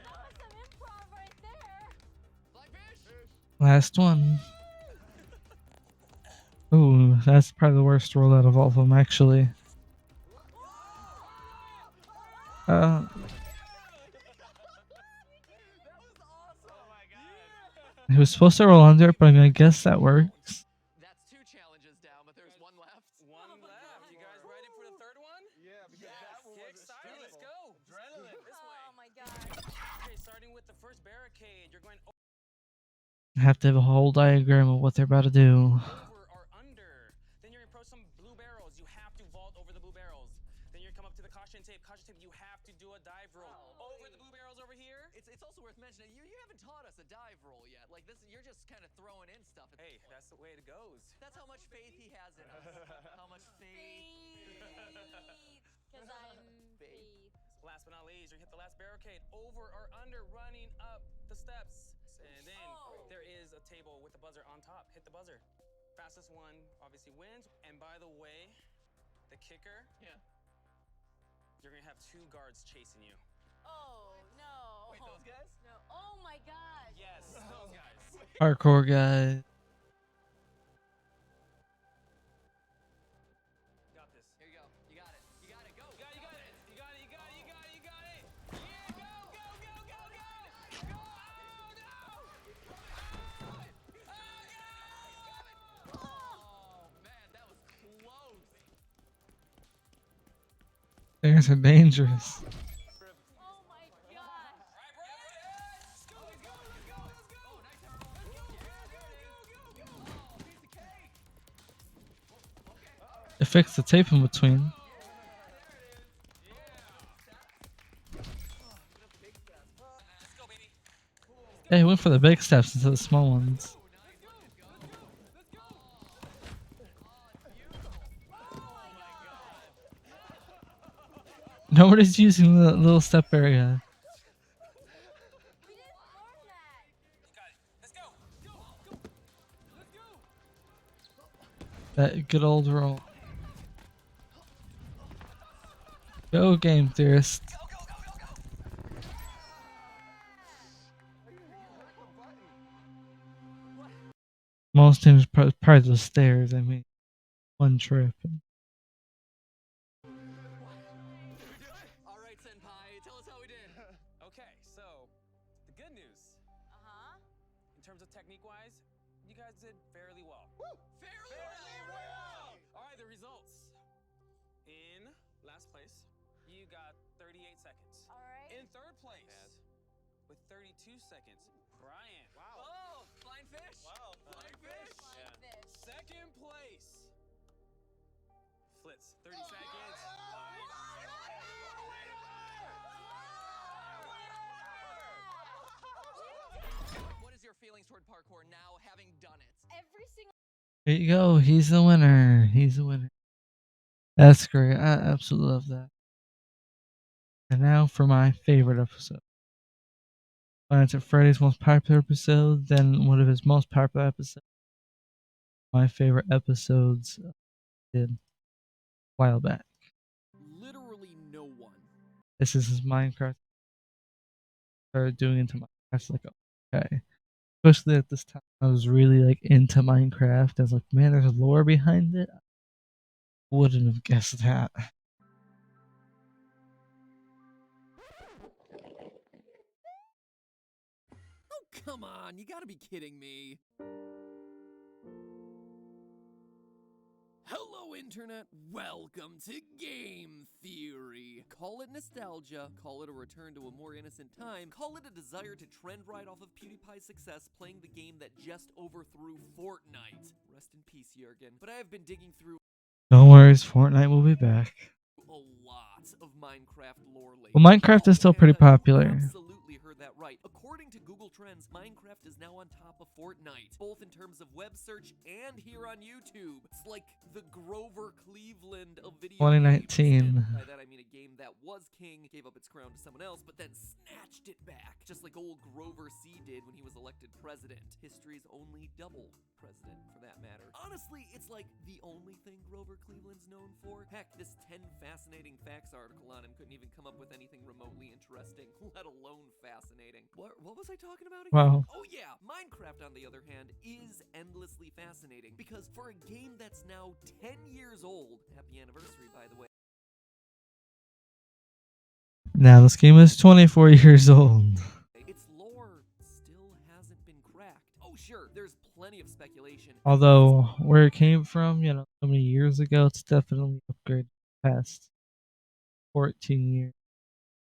That was some improv right there. Blackfish. Last one. Ooh, that's probably the worst roll out of all of them, actually. That was awesome. Oh my god. He was supposed to roll under it, but I mean, I guess that works. That's 2 challenges down, but there's one left. One left. You guys ready for the third one? Yeah, because that one Get was excited. Let's stressful. go. Adrenaline. This way. Oh my god. Okay, starting with the first barricade. You're going Have to have a whole diagram of what they're about to do. over or under. Then you're gonna approach some blue barrels. You have to vault over the blue barrels. Then you're gonna come up to the caution tape. Caution tape. You have to do a dive roll over the blue barrels over here. It's also worth mentioning you haven't taught us a dive roll yet. Like this, you're just kind of throwing in stuff. At Hey, this point. that's the way it goes. That's how much faith he has in us. How much faith. Because I'm faith. Last but not least, you hit the last barricade over or under, running up the steps. And then there is a table with a buzzer on top. Hit the buzzer. Fastest one obviously wins. And by the way, the kicker. Yeah. You're gonna have 2 guards chasing you. Oh, no. Wait, those guys? No. Oh my gosh. Yes, those guys. Hardcore guy. Got this. Here you go. You got it. You got it. Go. You got it. You got it. You got it. You got it. You got it. You got it. Yeah, go, go, go, go, go. Go. Oh, no. Oh, man, that was close. Things are dangerous. Oh my gosh. All right, bro. Let's go. Let's go. Let's go. Let's go. Oh, nice turtle. Let's go. Go, go, go, go. Oh, piece of cake. Okay. It fixed the tape in between. Let's go, baby. Yeah, he went for the big steps instead of the small ones. Nobody's using the little step area. We didn't learn that. You got it. Let's go. That good old roll. Go, game theorist. Go, go, go, go, go. Most teams probably the stairs. I mean, one trip. All right, Senpai, tell us how we did. Okay, so the good news, Uh-huh. in terms of technique-wise, you guys did fairly well. Fairly well. All right, the results. In last place, you got 38 seconds. All right. In third place, with 32 seconds, Brian. Wow. Oh, flying fish. Wow. Flying fish. Flying fish. Second place, Flitz. 30 seconds. What is your feelings toward parkour now, having done it? Every single There you go. He's the winner. He's the winner. That's great. I absolutely love that. And now for my favorite episode. It's Freddy's most popular episode, then one of his most popular episodes. My favorite episodes did a while back. Literally no one. This is his Minecraft. Started doing into Minecraft. Like, okay. Especially at this time, I was really like into Minecraft. I was like, man, there's lore behind it. Wouldn't have guessed that. Oh, come on. You gotta be kidding me. Hello, Internet. Welcome to Game Theory. Call it nostalgia, call it a return to a more innocent time, call it a desire to trend right off of PewDiePie's success playing the game that just overthrew Fortnite. Rest in peace, Jurgen. But I have been digging through Don't worry, Fortnite will be back. a lot of Minecraft lore lately. Well, Minecraft is still pretty And you popular. absolutely heard that right. According to Google Trends, Minecraft is now on top of Fortnite, both in terms of web search and here on YouTube. It's like the Grover Cleveland of video 2019. games. And by that I mean a game that was king, gave up its crown to someone else, but then snatched it back, just like old Grover C. did when he was elected president. History's only double president, for that matter. Honestly, it's like the only thing Grover Cleveland's known for. Heck, this 10 fascinating facts article on him couldn't even come up with anything remotely interesting, let alone fascinating. What was I talking about again? Wow. Oh yeah, Minecraft on the other hand is endlessly fascinating because for a game that's now 10 years old, happy anniversary by the way. Now this game is 24 years old. Its lore still hasn't been cracked. Oh sure, there's plenty of speculation. Although where it came from, so many years ago, it's definitely upgraded past 14 years.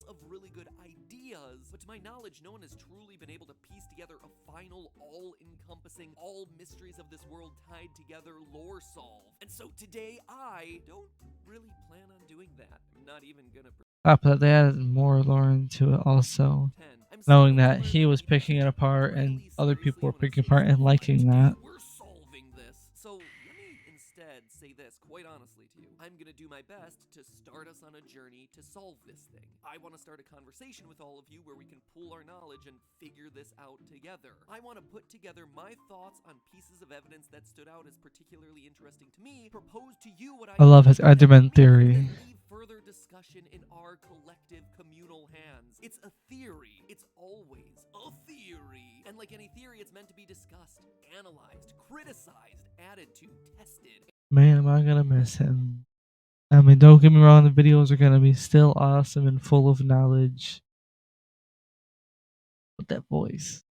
Of really good ideas, but to my knowledge, no one has truly been able to piece together a final, all-encompassing, all mysteries of this world tied together lore solve. And so today, I don't really plan on doing that. I'm not even gonna Top of that, they added more lore into it also. pretend. I'm Knowing still that he was picking it apart and other people were seriously picking wanna apart say and liking that. we're solving this. So let me instead say this, quite honestly to you. I'm gonna do my best to start us on a journey to solve this thing. I want to start a conversation with all of you where we can pool our knowledge and figure this out together. I want to put together my thoughts on pieces of evidence that stood out as particularly interesting to me, propose to you what I I love his understand, argument maybe theory. then leave further discussion in our collective communal hands. It's a theory. It's always a theory. And like any theory, it's meant to be discussed, analyzed, criticized, added to, tested. Man, am I gonna miss him. I mean, don't get me wrong, the videos are gonna be still awesome and full of knowledge. With that voice.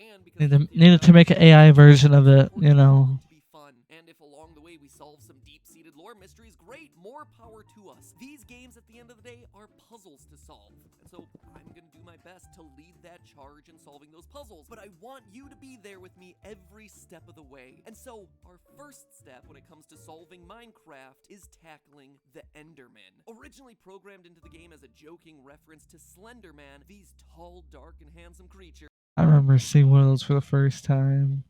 And because Needed to make an AI version of it, you know. to be fun. And if along the way we solve some deep-seated lore mysteries, great, more power to us. These games at the end of the day are puzzles to solve. And so I'm gonna do my best to lead that charge in solving those puzzles. But I want you to be there with me every step of the way. And so our first step when it comes to solving Minecraft is tackling the Enderman. Originally programmed into the game as a joking reference to Slenderman, these tall, dark, and handsome creatures I remember seeing one of those for the first time.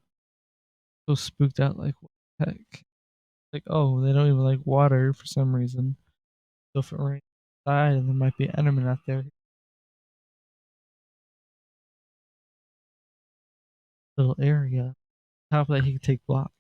So spooked out, like, what the heck? Like, oh, they don't even like water for some reason. So if it rains outside, and there might be an Enderman out there. Little area. Top of that, he could take blocks.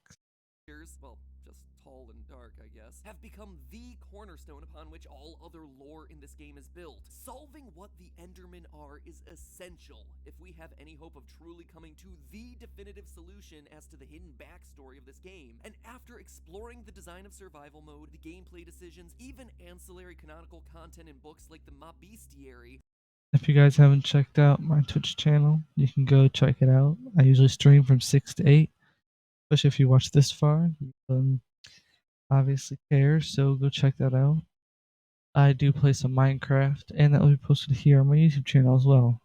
well, just tall and dark, I guess, have become the cornerstone upon which all other lore in this game is built. Solving what the Endermen are is essential if we have any hope of truly coming to the definitive solution as to the hidden backstory of this game. And after exploring the design of survival mode, the gameplay decisions, even ancillary canonical content in books like the Mob Bestiary, If you guys haven't checked out my Twitch channel, you can go check it out. I usually stream from 6 to 8. Especially if you watch this far. You obviously care, so go check that out. I do play some Minecraft, and that will be posted here on my YouTube channel as well.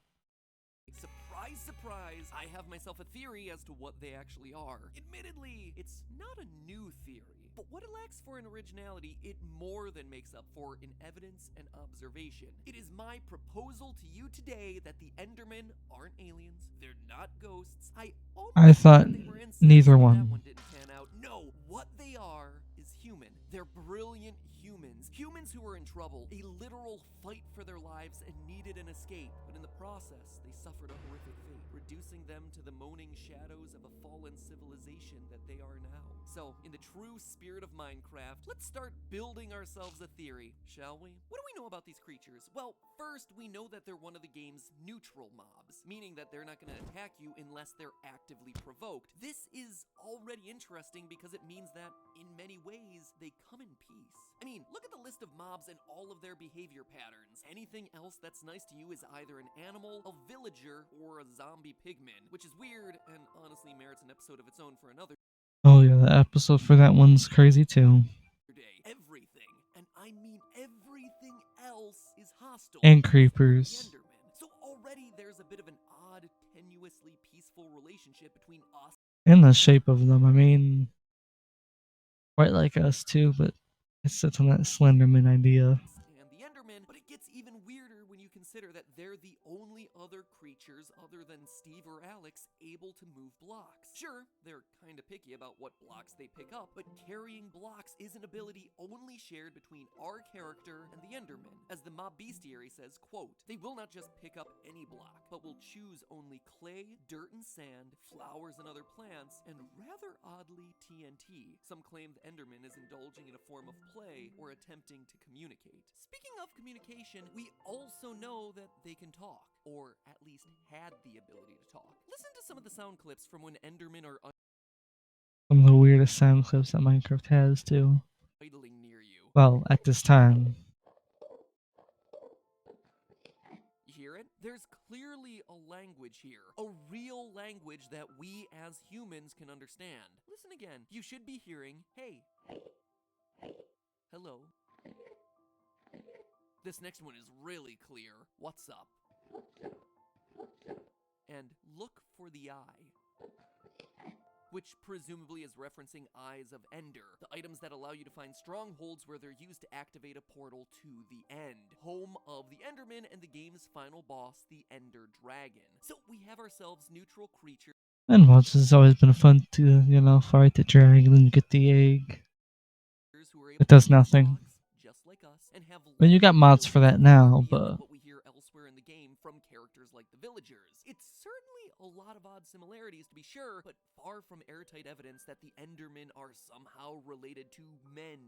surprise, surprise, I have myself a theory as to what they actually are. Admittedly, it's not a new theory, but what it lacks for in originality, it more than makes up for in evidence and observation. It is my proposal to you today that the Endermen aren't aliens, they're not ghosts. I almost thought they were insects, neither but one. that one didn't pan out. No, what they are is human. They're brilliant humans. Humans who were in trouble, a literal fight for their lives and needed an escape. But in the process, they suffered a horrific fate, reducing them to the moaning shadows of a fallen civilization that they are now. So, in the true spirit of Minecraft, let's start building ourselves a theory, shall we? What do we know about these creatures? Well, first, we know that they're one of the game's neutral mobs, meaning that they're not going to attack you unless they're actively provoked. This is already interesting because it means that, in many ways, they come in peace. I mean, look at the list of mobs and all of their behavior patterns. Anything else that's nice to you is either an animal, a villager, or a zombie pigman, which is weird and honestly merits an episode of its own for another Oh yeah, the episode for that one's crazy too. day. Everything, and I mean everything else, is hostile. And The creepers. Enderman. So already there's a bit of an odd, tenuously peaceful relationship between us And the shape of them, I mean, quite like us too, but it sits on that Slenderman idea. and the Enderman, but it gets even weirder when you consider that they're the only other creatures other than Steve or Alex able to move blocks. Sure, they're kinda picky about what blocks they pick up, but carrying blocks is an ability only shared between our character and the Enderman. As the Mob Bestiary says, quote, they will not just pick up any block, but will choose only clay, dirt and sand, flowers and other plants, and rather oddly TNT. Some claim the Enderman is indulging in a form of play or attempting to communicate. Speaking of communication, we also know that they can talk, or at least had the ability to talk. Listen to some of the sound clips from when Endermen are Some of the weirdest sound clips that Minecraft has too. idling near you. Well, at this time. You hear it? There's clearly a language here. A real language that we as humans can understand. Listen again. You should be hearing, hey. Hello. This next one is really clear. What's up? And look for the eye, which presumably is referencing Eyes of Ender, the items that allow you to find strongholds where they're used to activate a portal to the end, home of the Enderman and the game's final boss, the Ender Dragon. So we have ourselves neutral creatures. And once it's always been fun to, fight the dragon and get the egg. It does nothing. Just like us, and have I mean, you got mods for that now, but what we hear elsewhere in the game from characters like the villagers. It's certainly a lot of odd similarities to be sure, but far from airtight evidence that the Endermen are somehow related to men.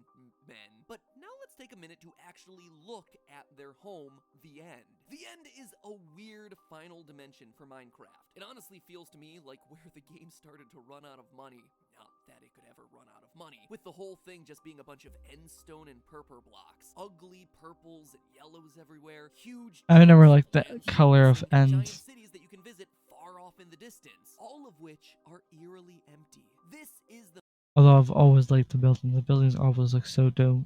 But now let's take a minute to actually look at their home, the End. The End is a weird final dimension for Minecraft. It honestly feels to me like where the game started to run out of money. Not that it could ever run out of money, with the whole thing just being a bunch of endstone and purple blocks. Ugly purples and yellows everywhere, huge I never liked the landscapes, color of and End. giant cities that you can visit far off in the distance, all of which are eerily empty. This is the Although I've always liked the building. The buildings always look so dope.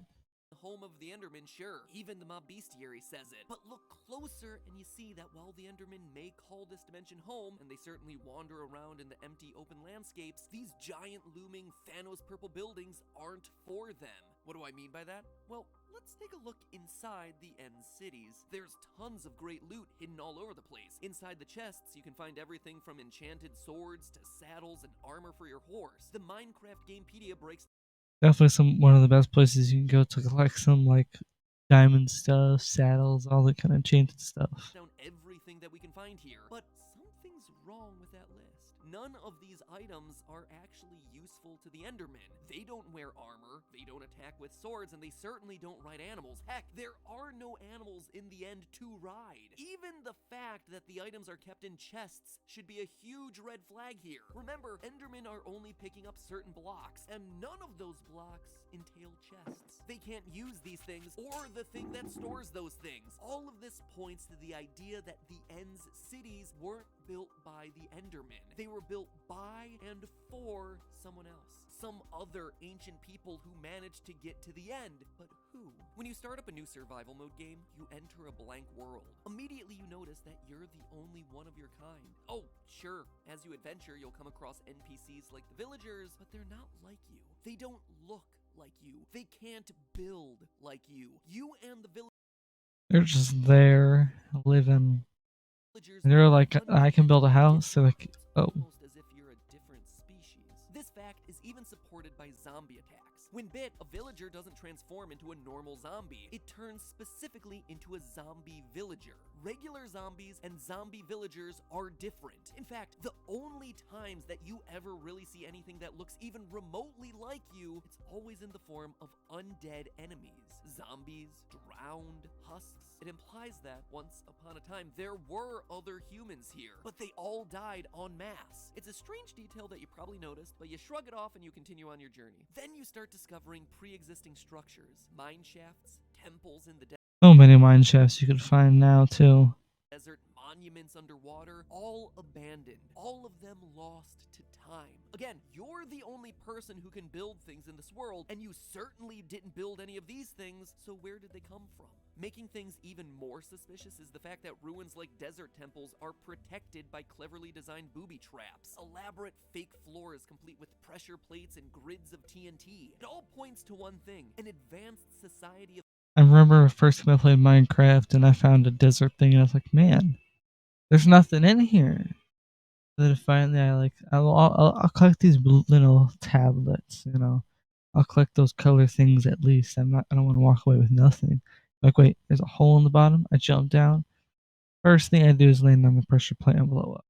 home of the Enderman, sure. Even the mob bestiary says it. But look closer and you see that while the Endermen may call this dimension home, and they certainly wander around in the empty open landscapes, these giant looming Thanos purple buildings aren't for them. What do I mean by that? Well, let's take a look inside the End cities. There's tons of great loot hidden all over the place. Inside the chests, you can find everything from enchanted swords to saddles and armor for your horse. The Minecraft Gamepedia breaks Definitely one of the best places you can go to collect some like diamond stuff, saddles, all that kind of enchanted stuff. down everything that we can find here. But something's wrong with that list. None of these items are actually useful to the Endermen. They don't wear armor, they don't attack with swords, and they certainly don't ride animals. Heck, there are no animals in the End to ride. Even the fact that the items are kept in chests should be a huge red flag here. Remember, Endermen are only picking up certain blocks, and none of those blocks entail chests. They can't use these things or the thing that stores those things. All of this points to the idea that the End's cities weren't built by the Endermen. They were built by and for someone else. Some other ancient people who managed to get to the End. But who? When you start up a new survival mode game, you enter a blank world. Immediately you notice that you're the only one of your kind. Oh, sure, as you adventure, you'll come across NPCs like the villagers, but they're not like you. They don't look like you. They can't build like you. You and the They're just there living. villagers And they're are like, I can build a house. They're like, oh. almost as if you're a different species. This fact is even supported by zombie attacks. When bit, a villager doesn't transform into a normal zombie. It turns specifically into a zombie villager. Regular zombies and zombie villagers are different. In fact, the only times that you ever really see anything that looks even remotely like you, it's always in the form of undead enemies. Zombies, drowned, husks. It implies that, once upon a time, there were other humans here, but they all died en masse. It's a strange detail that you probably noticed, but you shrug it off and you continue on your journey. Then you start discovering pre-existing structures, mine shafts, temples in the So many mine shafts you could find now too. desert, monuments underwater, all abandoned, all of them lost to time. Again, you're the only person who can build things in this world, and you certainly didn't build any of these things, so where did they come from? Making things even more suspicious is the fact that ruins like desert temples are protected by cleverly designed booby traps, elaborate fake floors complete with pressure plates and grids of TNT. It all points to one thing: an advanced society of I remember the first time I played Minecraft and I found a desert thing and I was like, man, there's nothing in here. Then finally, I'll collect these little tablets. I'll collect those color things at least. I don't want to walk away with nothing. Like, wait, there's a hole in the bottom. I jump down. First thing I do is land on the pressure plate and blow up.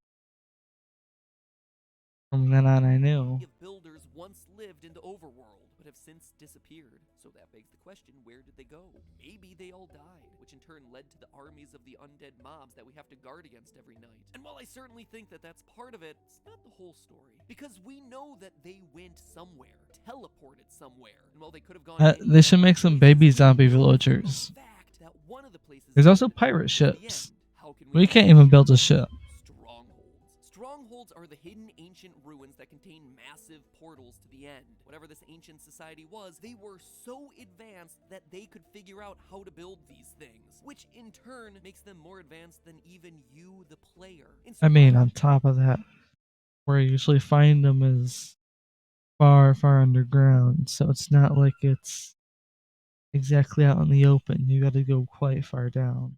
From then on, I knew. builders once lived in the overworld, but have since disappeared. So that begs the question, where did they go? Maybe they all died, which in turn led to the armies of the undead mobs that we have to guard against every night. And while I certainly think that that's part of it, it's not the whole story. Because we know that they went somewhere, teleported somewhere. And while they could have gone They should make some baby zombie villagers. fact that one of the places There's also they pirate went to the ships. end. How can We know? can't even build a ship. Strongholds. Strongholds are the hidden ancient ruins that contain massive portals to the end. Whatever this ancient society was, they were so advanced that they could figure out how to build these things, which in turn makes them more advanced than even you, the player. I mean, on top of that, where you usually find them is far, far underground, so it's not like it's exactly out in the open. You got to go quite far down.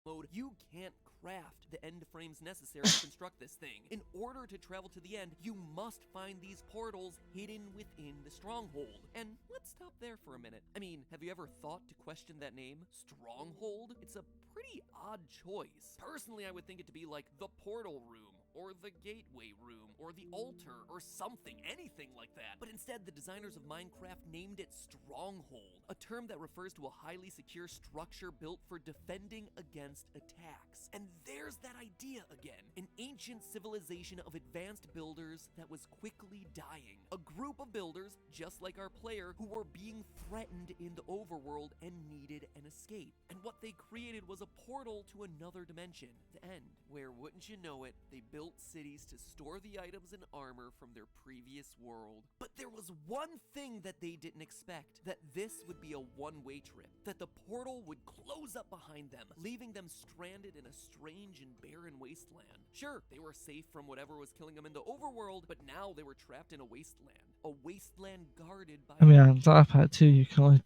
Mode, you can't craft the end frames necessary to construct this thing. In order to travel to the end, you must find these portals hidden within the stronghold. And let's stop there for a minute. I mean, have you ever thought to question that name? Stronghold? It's a pretty odd choice. Personally, I would think it to be like the portal room, or the gateway room, or the altar, or something, anything like that. But instead, the designers of Minecraft named it Stronghold, a term that refers to a highly secure structure built for defending against attacks. And there's that idea again, an ancient civilization of advanced builders that was quickly dying. A group of builders, just like our player, who were being threatened in the overworld and needed an escape. And what they created was a portal to another dimension, the end, where, wouldn't you know it, they built cities to store the items and armor from their previous world. But there was one thing that they didn't expect, that this would be a one-way trip, that the portal would close up behind them, leaving them stranded in a strange and barren wasteland. Sure, they were safe from whatever was killing them in the overworld, but now they were trapped in a wasteland guarded by... I mean, on top of that too, you can only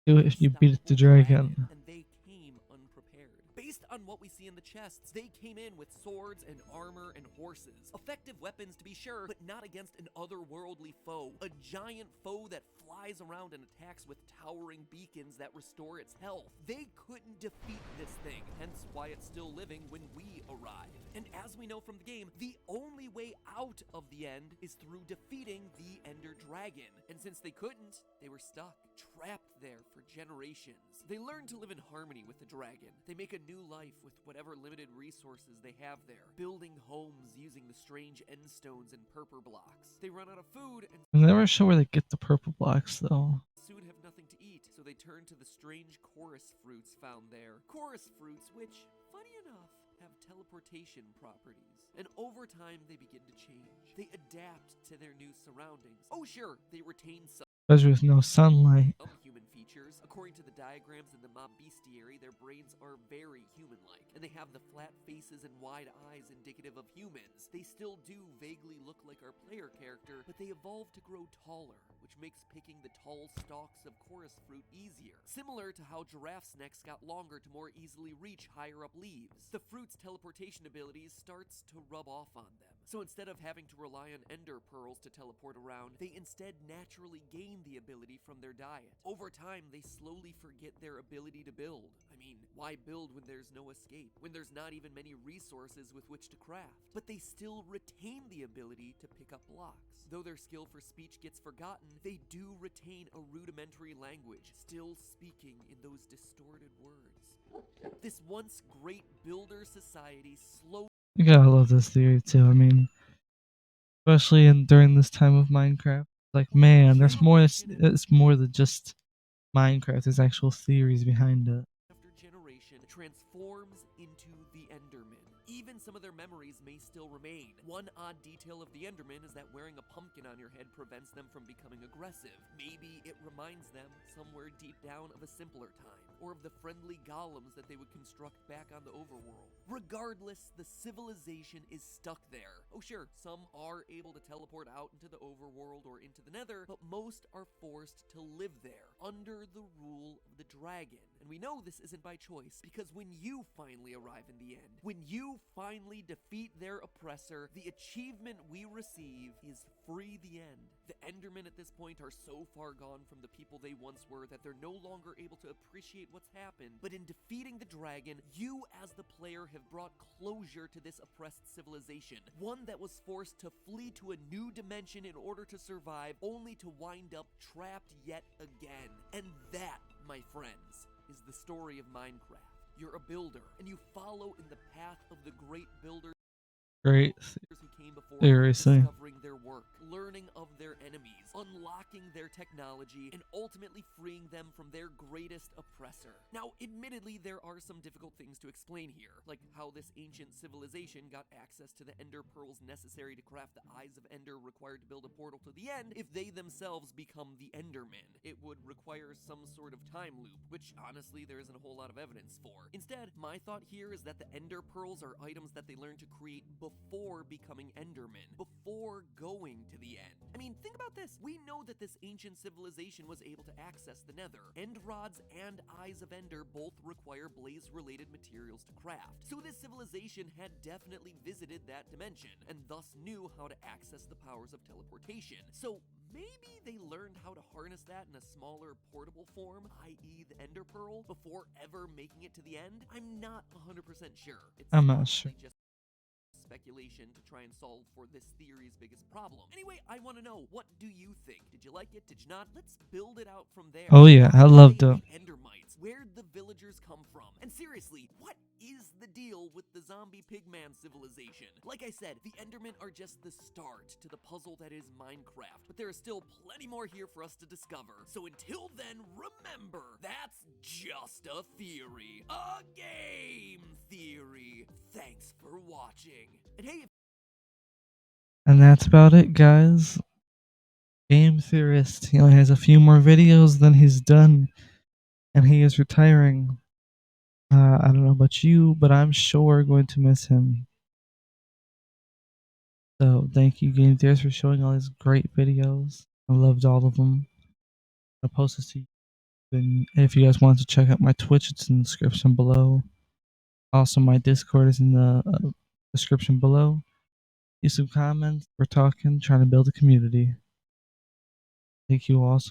do it if you beat the dragon. And they came unprepared. Based on what we see in the chests, they came in with swords and armor and horses. Effective weapons to be sure, but not against an otherworldly foe. A giant foe that flies around and attacks with towering beacons that restore its health. They couldn't defeat this thing, hence why it's still living when we arrive. And as we know from the game, the only way out of the end is through defeating the Ender Dragon. And since they couldn't, they were stuck, trapped there for generations. They learn to live in harmony with the dragon. They make a new life with whatever limited resources they have there, building homes using the strange end stones and purple blocks. They run out of food and They never show where they get the purple blocks though. soon have nothing to eat, so they turn to the strange chorus fruits found there. Chorus fruits, which, funny enough, have teleportation properties. And over time, they begin to change. They adapt to their new surroundings. Oh sure, they retain some Especially with no sunlight. human features. According to the diagrams in the mob bestiary, their brains are very human-like, and they have the flat faces and wide eyes indicative of humans. They still do vaguely look like our player character, but they evolve to grow taller, which makes picking the tall stalks of chorus fruit easier. Similar to how giraffes' necks got longer to more easily reach higher up leaves. The fruit's teleportation abilities starts to rub off on them. So instead of having to rely on ender pearls to teleport around, they instead naturally gain the ability from their diet. Over time, they slowly forget their ability to build. I mean, why build when there's no escape, when there's not even many resources with which to craft? But they still retain the ability to pick up blocks. Though their skill for speech gets forgotten, they do retain a rudimentary language, still speaking in those distorted words. This once great builder society slowly... You gotta love this theory too. I mean, especially during this time of Minecraft. Like, man, there's more. It's more than just Minecraft. There's actual theories behind it. after generation transforms into the Enderman. Even some of their memories may still remain. One odd detail of the Enderman is that wearing a pumpkin on your head prevents them from becoming aggressive. Maybe it reminds them, somewhere deep down, of a simpler time, or of the friendly golems that they would construct back on the overworld. Regardless, the civilization is stuck there. Oh sure, some are able to teleport out into the overworld or into the nether, but most are forced to live there, under the rule of the dragon. And we know this isn't by choice, because when you finally arrive in the end, when you finally defeat their oppressor, the achievement we receive is Free the End. The Endermen at this point are so far gone from the people they once were that they're no longer able to appreciate what's happened, but in defeating the dragon, you as the player have brought closure to this oppressed civilization, one that was forced to flee to a new dimension in order to survive, only to wind up trapped yet again. And that, my friends, is the story of Minecraft. You're a builder, and you follow in the path of the great builders Great who came before theory, you, see. discovering their work, learning of their enemies, unlocking their technology, and ultimately freeing them from their greatest oppressor. Now, admittedly, there are some difficult things to explain here, like how this ancient civilization got access to the Ender Pearls necessary to craft the Eyes of Ender required to build a portal to the end if they themselves become the Endermen. It would require some sort of time loop, which honestly there isn't a whole lot of evidence for. Instead, my thought here is that the Ender Pearls are items that they learn to create before before becoming Endermen, before going to the end. I mean, think about this. We know that this ancient civilization was able to access the Nether. End rods and Eyes of Ender both require blaze-related materials to craft. So this civilization had definitely visited that dimension, and thus knew how to access the powers of teleportation. So maybe they learned how to harness that in a smaller, portable form, i.e. the Ender Pearl, before ever making it to the end? I'm not 100% sure. It's I'm not sure. just speculation to try and solve for this theory's biggest problem. Anyway, I want to know, what do you think? Did you like it? Did you not? Let's build it out from there. Oh yeah, I loved it. Endermites. Where'd the villagers come from? And seriously, what is the deal with the zombie pigman civilization? Like I said, the Endermen are just the start to the puzzle that is Minecraft, but there is still plenty more here for us to discover. So until then, remember, that's just a theory. A game theory. Thanks for watching. And hey, And that's about it, guys. Game Theorist. He only has a few more videos, then he's done. And he is retiring. I don't know about you, but I'm sure going to miss him. So thank you, Game Theorist, for showing all these great videos. I loved all of them. I'll post this to you. And if you guys want to check out my Twitch, it's in the description below. Also, my Discord is in the description below. Leave some comments. We're talking, trying to build a community. Thank you all so